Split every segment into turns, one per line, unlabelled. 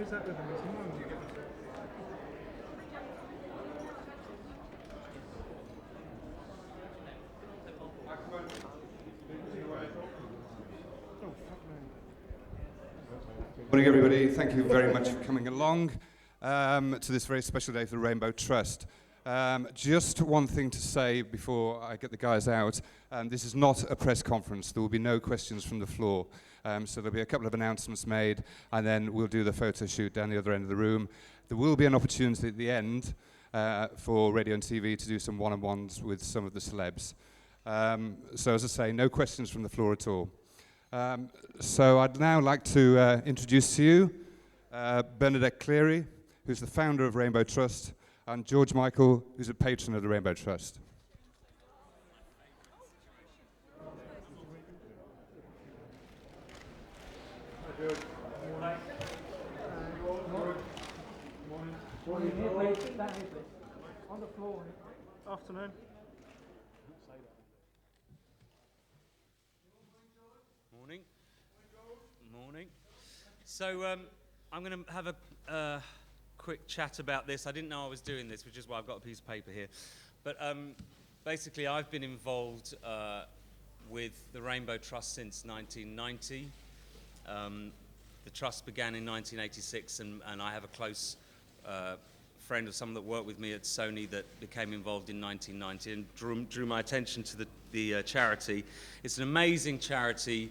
is that with them? Is no.
Morning, everybody. Thank you very much for coming along to this very special day for the Rainbow Trust. Just one thing to say before I get the guys out. This is not a press conference. There will be no questions from the floor. So there'll be a couple of announcements made, and then we'll do the photo shoot down the other end of the room. There will be an opportunity at the end for radio and TV to do some one-on-ones with some of the celebs. So as I say, no questions from the floor at all. So I'd now like to introduce to you Bernadette Cleary, who's the founder of Rainbow Trust, and George Michael, who's a patron of the Rainbow Trust.
On the floor. Afternoon.
Morning. So I'm going to have a quick chat about this. I didn't know I was doing this, which is why I've got a piece of paper here. But basically, I've been involved with the Rainbow Trust since 1990. The trust began in 1986, and I have a close friend of someone that worked with me at Sony that became involved in 1990 and drew my attention to the charity. It's an amazing charity.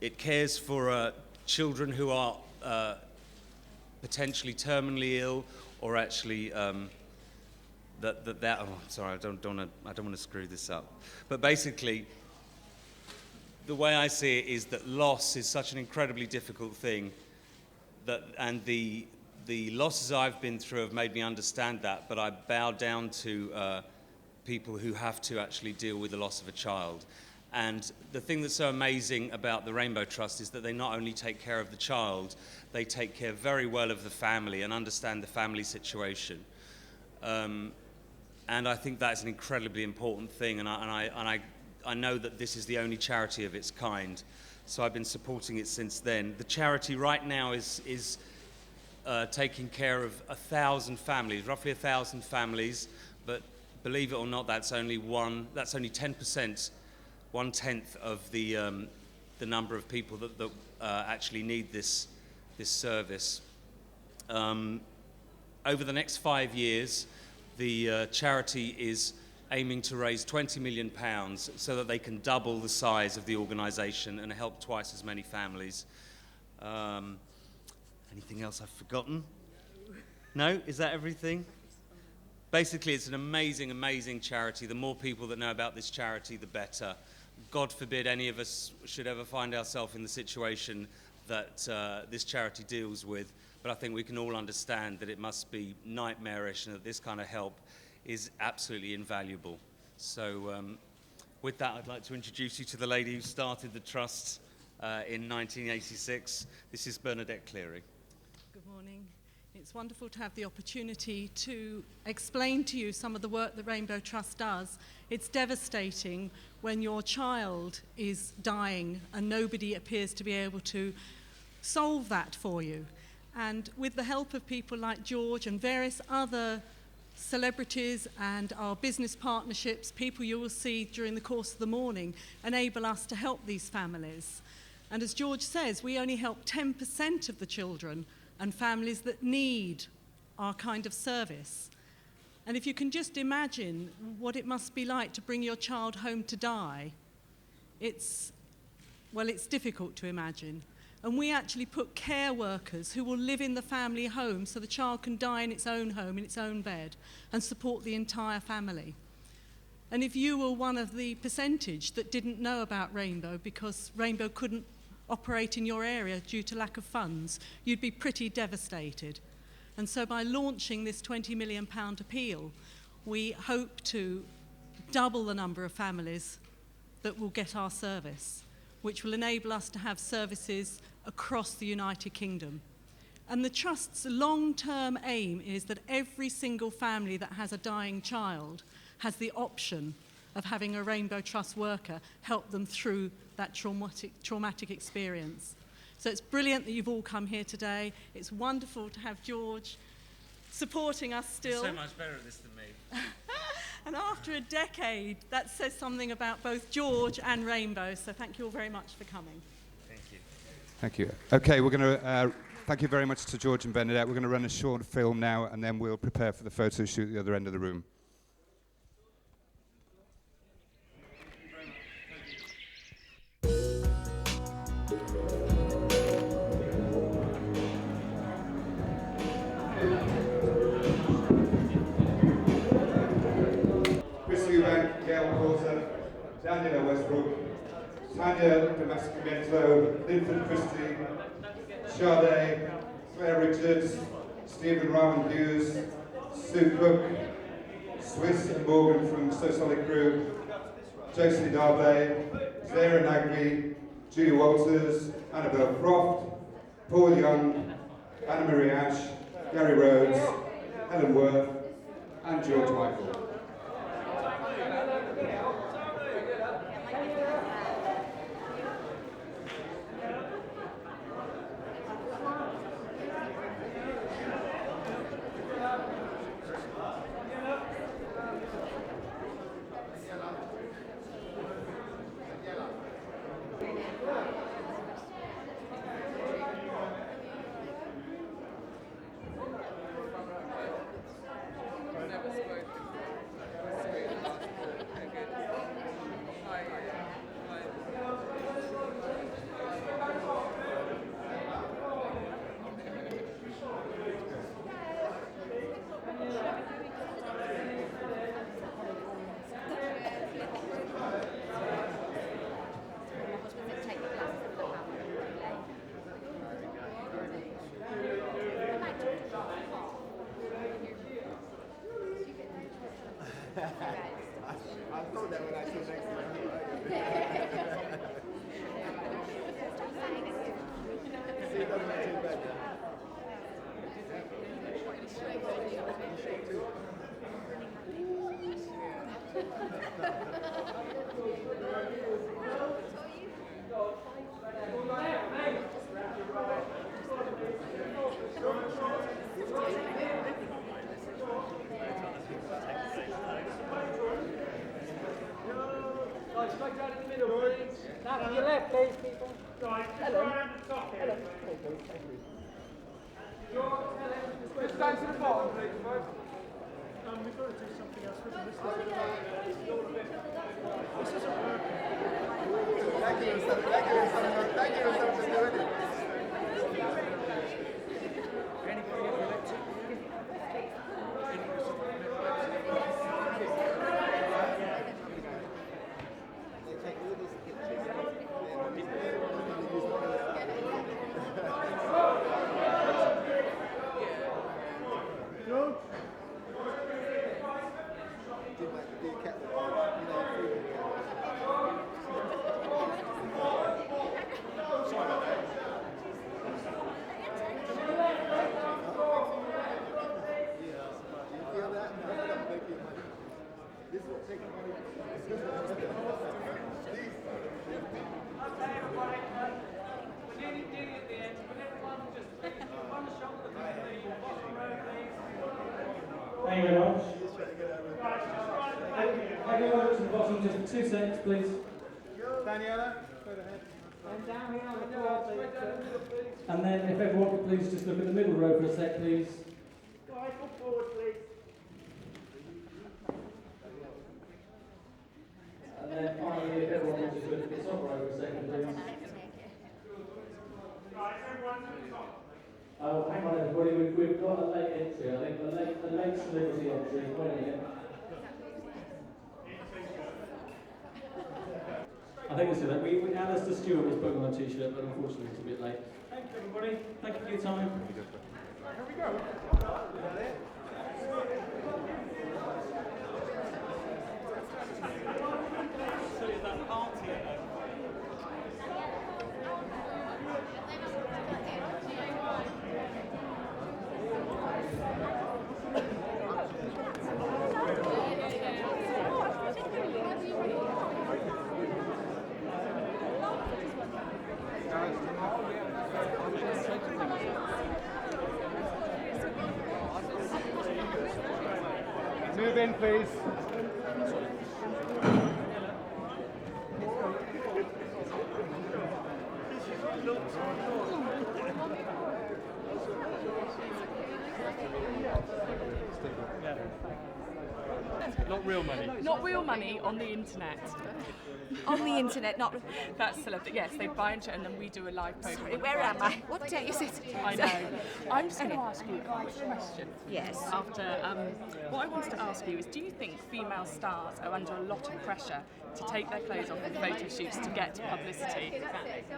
It cares for children who are potentially terminally ill, or actually sorry, I don't want to screw this up. But basically, the way I see it is that loss is such an incredibly difficult thing, and the losses I've been through have made me understand that. But I bow down to people who have to actually deal with the loss of a child. And the thing that's so amazing about the Rainbow Trust is that they not only take care of the child, they take care very well of the family and understand the family situation. And I think that's an incredibly important thing. And I know that this is the only charity of its kind. So I've been supporting it since then. The charity right now is taking care of 1,000 families, roughly 1,000 families. But believe it or not, that's only 10%. 1/10 of the number of people that actually need this service. Over the next 5 years, the charity is aiming to raise £20 million so that they can double the size of the organisation and help twice as many families. Anything else I've forgotten? No? Is that everything? Basically, it's an amazing, amazing charity. The more people that know about this charity, the better. God forbid any of us should ever find ourselves in the situation that this charity deals with, but I think we can all understand that it must be nightmarish and that this kind of help is absolutely invaluable. So with that, I'd like to introduce you to the lady who started the trust in 1986. This is Bernadette Cleary.
Good morning. It's wonderful to have the opportunity to explain to you some of the work that Rainbow Trust does. It's devastating when your child is dying and nobody appears to be able to solve that for you. And with the help of people like George and various other celebrities and our business partnerships, people you will see during the course of the morning, enable us to help these families. And as George says, we only help 10% of the children and families that need our kind of service. And if you can just imagine what it must be like to bring your child home to die, it's difficult to imagine. And we actually put care workers who will live in the family home so the child can die in its own home, in its own bed, and support the entire family. And if you were one of the percentage that didn't know about Rainbow because Rainbow couldn't operate in your area due to lack of funds, you'd be pretty devastated. And so by launching this £20 million appeal, we hope to double the number of families that will get our service, which will enable us to have services across the United Kingdom. And the Trust's long-term aim is that every single family that has a dying child has the option of having a Rainbow Trust worker help them through that traumatic experience. So it's brilliant that you've all come here today. It's wonderful to have George supporting us still.
So much better at this than me.
And after a decade, that says something about both George and Rainbow. So thank you all very much for coming.
Thank you.
Thank you. Okay, we're going to thank you very much to George and Bernadette. We're going to run a short film now, and then we'll prepare for the photo shoot at the other end of the room. Daniela Westbrook, Tanya Damascimento, Linford Christie, Sade, Claire Richards, Stephen Rowan Hughes, Sue Cook, Swiss and Morgan from So Solid Crew, Josie Darby, Zara Nagby, Julie Walters, Annabelle Croft, Paul Young, Anna Marie Ash, Gary Rhodes, Helen Worth, and George Michael.
I thought that when I said next to See, it doesn't make you better.
Straight down in the middle, please. Down on your left, please, people. Right, just around the top here. Just down to the bottom, please, folks. We've got to do something else with this. This isn't working.
Thank you, just doing it.
Anybody ever elected?
Thank you very much. I'll go over to the bottom just for 2 seconds, please.
Daniela, go ahead.
And down here on the floor, please.
And then if everyone could please just look at the middle row for a sec, please.
Right, come forward, please.
And then finally, if everyone would just look at the top row for a second, please.
Right, everyone to the top.
Oh, hang on everybody, we've got a late entry, I think, a late celebrity entry. Wait a minute. I think it's that. Alistair Stewart was put on a t-shirt, but unfortunately it's a bit late. Thank you everybody, thank you for your time.
Here we go.
So is that party at home?
move in, please.
Not real money.
Not real money on the internet.
On the internet, not.
That's celebrity. Yes, they buy into it and then we do a live program.
Sorry, where am I? What day is it?
I know. I'm just going to ask you a quick question.
Yes.
After what I wanted to ask you is, do you think female stars are under a lot of pressure to take their clothes off in photo shoots to get publicity?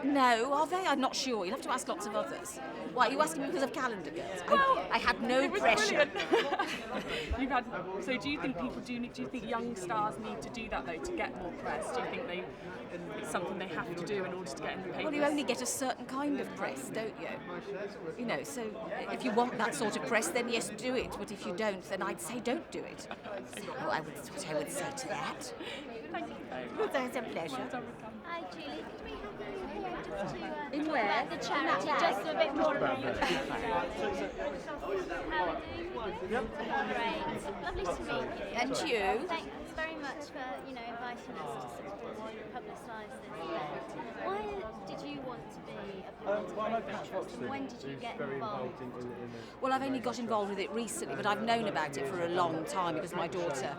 No, are they? I'm not sure. You'll have to ask lots of others. Why, are you asking me because of Calendar Girls? I had no
It was
pressure.
brilliant. So do you think do you think young stars need to do that though to get more press? Do you think it's something they have to do in order to get in the papers?
Well, you only get a certain kind of press, don't you? You know, so if you want that sort of press, then yes, do it. But if you don't, then I'd say don't do it. Oh, that's what I would say to that.
Thank you very
Well,
much.
that's a pleasure.
Hi, Julie. Could we have you here just to
In
talk
where?
about the charity, just a bit more about the charity? How are we doing? Great. Lovely to meet you.
And you?
Thanks very much for inviting us to sort of publicise this event. Why did you want to be a part of Foxton? When did you get involved?
Well, I've only got involved with it recently, but I've known about it for a long time because my daughter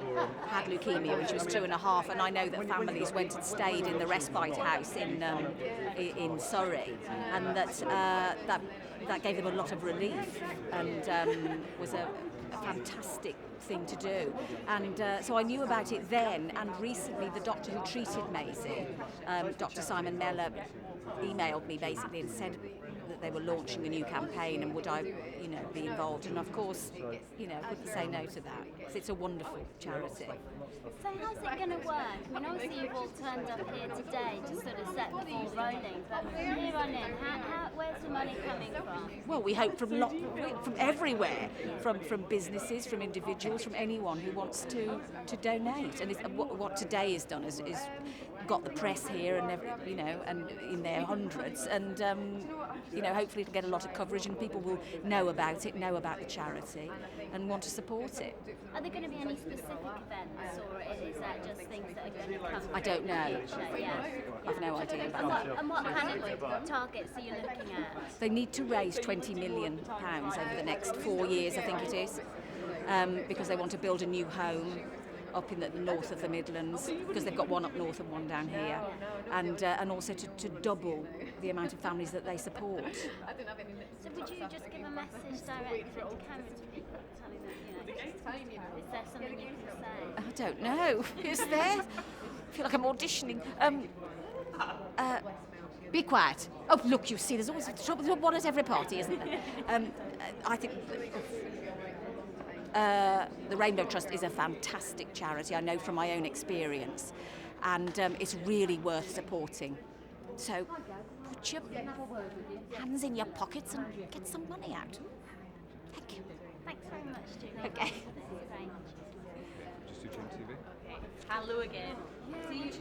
had leukemia when she was 2.5, and I know that families went and stayed in the respite house in Surrey, and that gave them a lot of relief and was a fantastic thing to do. And so I knew about it then, and recently the doctor who treated Maisie, Dr. Simon Mellor, emailed me basically and said that they were launching a new campaign and would I, be involved. And of course, couldn't say no to that because it's a wonderful charity.
So how's it going to work? I mean, obviously you've all turned up here today to sort of set the ball rolling, but from here on in, where's the money coming from?
Well, we hope from everywhere, from businesses, from individuals, from anyone who wants to donate. And what today is done is got the press here and and in their hundreds, and hopefully it'll get a lot of coverage and people will know about it, know about the charity, and want to support it.
Are there going to be any specific events, or is that just things that are going to come?
I don't know.
Yeah.
I've no idea about that.
And what kind of targets are you looking at?
They need to raise £20 million over the next 4 years, I think it is, because they want to build a new home up in the north of the Midlands, because they've got one up north and one down here, and also to double the amount of families that they support.
So would you just give a message directly to camera to people telling them, is there something you can say?
I don't know. Is there? I feel like I'm auditioning. Be quiet. Oh, look, you see, there's always trouble. There's one at every party, isn't there? I think the Rainbow Trust is a fantastic charity, I know from my own experience, and it's really worth supporting. So put your hands in your pockets and get some money out. Thank you.
Thanks very much, Julie.
Okay.
This is great.
Just do Gem TV.
Hello again.
So you